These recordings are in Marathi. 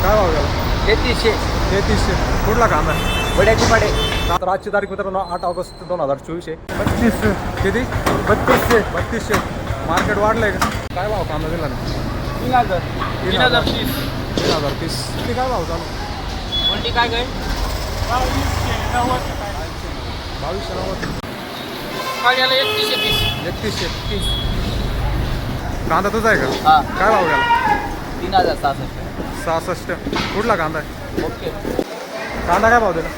काय भाव गेला? 3300. 3300. कुठला कांदा आहे? वड्याची पाडे. तर आजची तारीख मित्रांनो 8 ऑगस्ट 2024 आहे. 3200. किती? 3200. 3200. मार्केट वाढलंय का? काय भाव कांदा दिला ना? 3000. 3030. 3030. किती काय भाव चालू? कोणती काय काय? 2290. काळ्याला 3130. 3130. कांदा तुझा आहे का? हां. काय भाव गेला? 3066. 66. कुठला कांदा आहे? ओके. कांदा काय भाव दिला?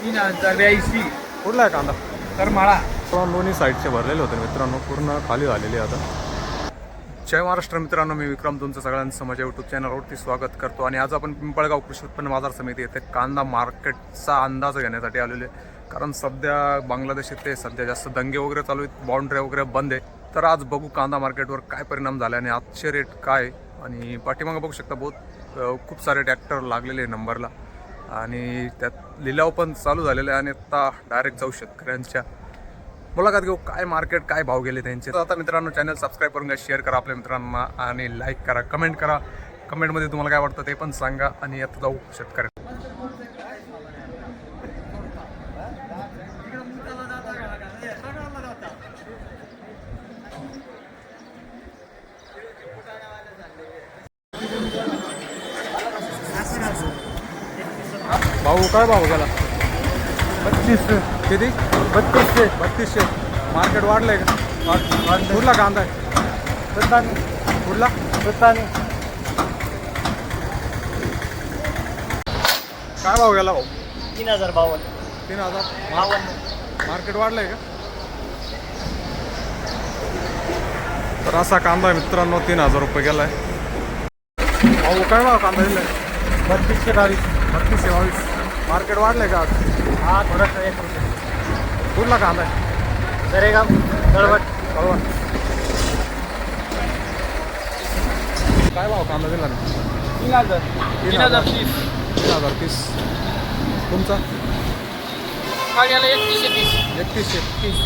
3082. कुठला आहे कांदा? करमाळा. दोन्ही साईडचे भरलेले होते मित्रांनो, पूर्ण खाली झालेली आता. जय महाराष्ट्र मित्रांनो, मी विक्रम तुमचं सगळ्यांचं माझ्या यूट्यूब चॅनलवरती स्वागत करतो. आणि आज आपण पिंपळगाव कृषी उत्पन्न बाजार समिती येथे कांदा मार्केटचा अंदाज घेण्यासाठी आलेले, कारण सध्या बांगलादेश येथे सध्या जास्त दंगे वगैरे चालू आहेत, बाउंड्री वगैरे बंद आहे. तर आज बघू कांदा मार्केटवर काय परिणाम झाले आणि आजचे रेट काय. आणि पाठीमागं बघू शकता खूप सारे ट्रॅक्टर लागलेले आहे नंबरला, आणि त्यात लिलाव पण चालू झालेले आहे. आणि आता डायरेक्ट जाऊ शेतकऱ्यांच्या मुलाखत घेऊ, काय मार्केट काय भाव गेले त्यांचे. तर आता मित्रांनो, चॅनल सबस्क्राईब करून घ्या, शेअर करा आपल्या मित्रांना आणि लाईक करा, कमेंट करा. कमेंटमध्ये तुम्हाला काय वाटतं ते पण सांगा. आणि आता जाऊ शेतकऱ्या. भाऊ काय भाव गेला? 3200. किती? 3200. 3200. मार्केट वाढलंय का? कुठला कांदा आहे? कुठला? काय भाव गेला भाऊ? 3052. 3000. मार्केट वाढलंय का? तर असा कांदा आहे मित्रांनो, 3000 रुपये गेलाय. भाऊ काय भाव कांदा दिलाय? 3222. 3222. मार्केट वाढलंय का आज? हा, थोडासा 1 रुपये. कुठला कांदा आहे? दरेगाव. तळवट. कळवण. काय भाव कांदा दिला ना? 3000. 3030. 3030. तुमचा? काळ्याला 3130. 3130.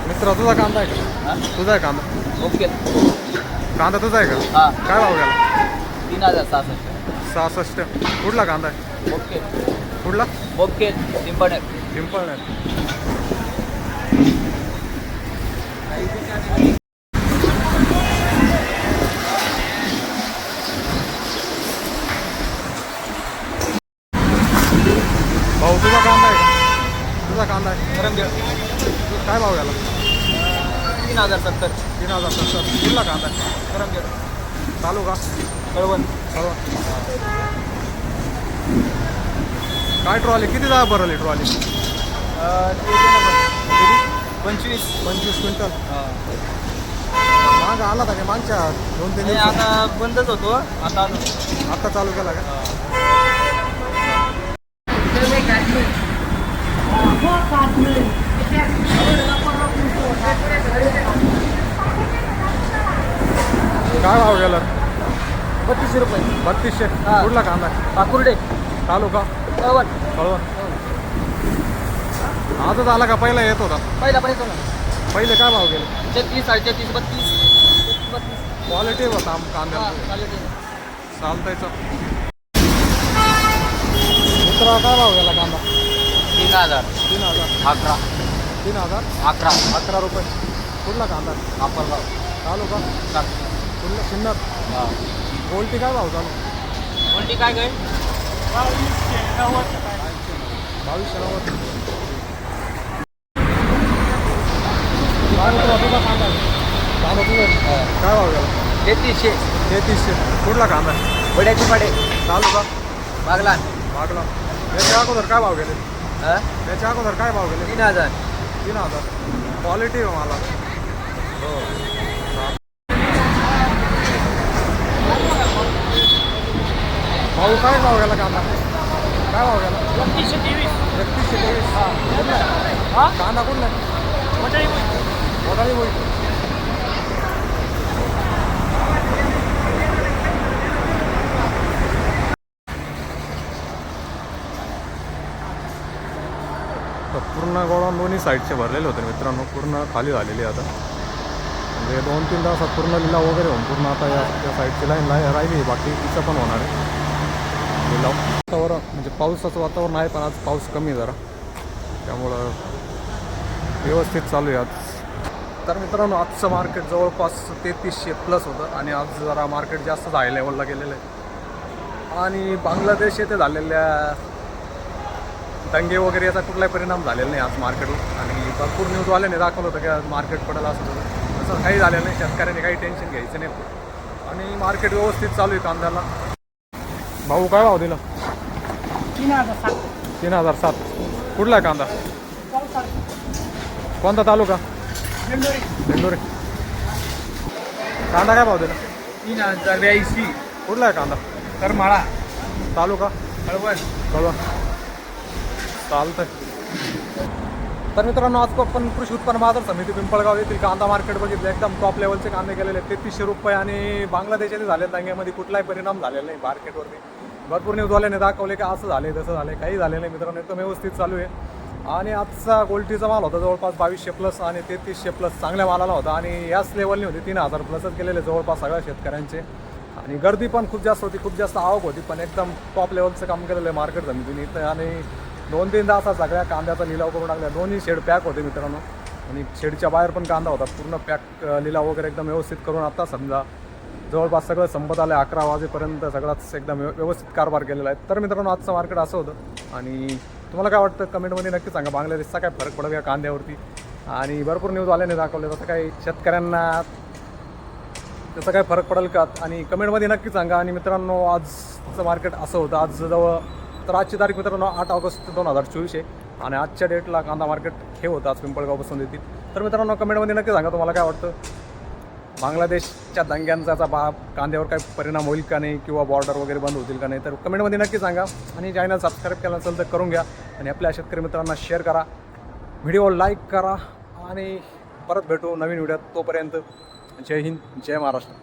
मित्रा तुझा कांदा आहे का? तुझा आहे कांदा? ओके. कांदा तुझा आहे का? हां. काय भाव गेला? 3066. 66. कुठला कांदा आहे? ओके. कुठला? ओके. सिंपल. पिंपळ नाही. भाऊ तुझा कांदा आहे का? तुझा कांदा आहे. काय भाव गेला? 3070. 3070. कुठला कांदा आहे? चालू का? कळवण. कळवा. काय ट्रॉली किती जागा भरवली ट्रॉली? किती? 25. 25 क्विंटल. माग आला का? मागच्या 2-3 नाही, दिवसात आता बंदच होतो. आता आलो. आता चालू केला का? काय भाव गेला? 3200 रुपये. 3200. हा. कुठला कांदा आहे? काकुर्डे. तालुका कळवण. कळवण. आजच आला का पहिला येत होता? पहिला पण येतो ना. पहिले काय भाव गेले? 33, 33, 32. क्वालिटी होता कांद्याला. क्वालिटी. चालतायचं. मित्रा काय भाव गेला कांदा? 3000. 3000. 11. 3000. 11. 11 रुपये. कुठला कांदा? अप्पलगाव. तालुका कुठला? सिन्नर. हां. गोल्टी काय भाव चालू? कोणती काय काय? 2290. काय मित्रा तुझा कांदा आहे? कांदा तुझा आहे? काय भाव गेला? 3300. 3300. कुठला कांदा आहे? वड्याची पाडे. तालुका बागलान. मागला. याच्या अगोदर काय भाव गेले? हां. त्याच्या अगोदर काय भाव गेले? 3000. 3000. क्वालिटी आहे मला. हो. भाऊ काय भाव गेला कांदा? काय भाव गेला? 3123. 3123. कुठला आहे? हां. कांदा कुठला आहे? मोठाली बोई. पूर्ण गोळा दोन्ही साईडचे भरलेले होते मित्रांनो, पूर्ण खाली झालेली आता. म्हणजे 2-3 तासात पूर्ण लिलाव वगैरे होऊन पूर्ण आता या साईडची लाईन राहिली, बाकी तिचं पण होणार आहे लिलाव. वातावरण म्हणजे पावसाचं वातावरण आहे, पण आज पाऊस कमी जरा, त्यामुळं व्यवस्थित चालू आहे आज. तर मित्रांनो, आजचं मार्केट जवळपास 3300+ होतं आणि आज जरा मार्केट जास्त हाय लेवलला गेलेलं आहे. आणि बांगलादेश येथे झालेल्या दंगे वगैरे याचा कुठलाही परिणाम झालेला नाही आज मार्केटवर. आणि भरपूर न्यूजवाल्याने दाखवलं होतं की आज मार्केट पडेल असं होतं, तसं काही झालेलं नाही. शेतकऱ्यांनी काही टेन्शन घ्यायचं नाही आणि मार्केट व्यवस्थित चालू आहे कांद्याला. भाऊ काय भाव दिला? 3007. कुठला आहे कांदा? कोणता तालुका? बेंगलोरे. कांदा काय भाव दिला? 3082. कुठला आहे कांदा? करमाळा. तालुका? कळवण. कळवा. चालतंय. तर मित्रांनो, आज आपण कृषी उत्पन्न बाजार समिती पिंपळगाव येथील कांदा मार्केट बघितलं. एकदम टॉप लेवलचे कांदे गेलेले 3300 रुपये. आणि बांगलादेशात झालेल्या दंग्यामध्ये कुठलाही परिणाम झालेला नाही मार्केटवरती. भरपूर न्यूजवाल्याने दाखवले की असं झाले तसं झालं, काही झालं नाही मित्रांनो, एकदम व्यवस्थित चालू आहे. आणि आजचा गोल्टीचा माल होता जवळपास 2200+ आणि 3300+ चांगल्या मालाला होता. आणि याच लेवलने होती 3000+च गेलेले जवळपास सगळ्या शेतकऱ्यांचे. आणि गर्दी पण खूप जास्त होती, खूप जास्त आवक होती, पण एकदम टॉप लेवलचं काम केलेलं आहे मार्केट समितीने इथं. आणि 2-3 तासात सगळ्या कांद्याचा लिलाव करून टाकला. दोन्ही शेड पॅक होते मित्रांनो, आणि शेडच्या बाहेर पण कांदा होता पूर्ण पॅक. लिलाव वगैरे एकदम व्यवस्थित करून आता समजा जवळपास सगळं संपत आलं. 11 वाजेपर्यंत सगळाच एकदम व्यवस्थित कारभार केलेला आहे. तर मित्रांनो, आजचं मार्केट असं होतं. आणि तुम्हाला काय वाटतं कमेंटमध्ये नक्की सांगा, बांगलादेशचा काय फरक पडेल या कांद्यावरती. आणि भरपूर न्यूजवाल्याने दाखवले तसं काही शेतकऱ्यांना त्याचा काय फरक पडेल का, आणि कमेंटमध्ये नक्की सांगा. आणि मित्रांनो, आजचं मार्केट असं होतं. आज जवळ तर आजची तारीख मित्रांनो 8 ऑगस्ट 2024 आहे. आणि आजच्या डेटला कांदा मार्केट हे होतं आज पिंपळगावपासून येतील. तर मित्रांनो, कमेंटमध्ये नक्की सांगा तुम्हाला काय वाटतं, बांगलादेशच्या दंग्यांचा कांद्यावर काय परिणाम होईल का नाही, किंवा बॉर्डर वगैरे बंद होतील का नाही. तर कमेंटमध्ये नक्की सांगा. आणि चॅनल सबस्क्राईब केलं नसेल तर करून घ्या. आणि आपल्या शेतकरी मित्रांना शेअर करा, व्हिडिओ लाईक करा. आणि परत भेटू नवीन व्हिडिओत. तोपर्यंत जय हिंद, जय महाराष्ट्र.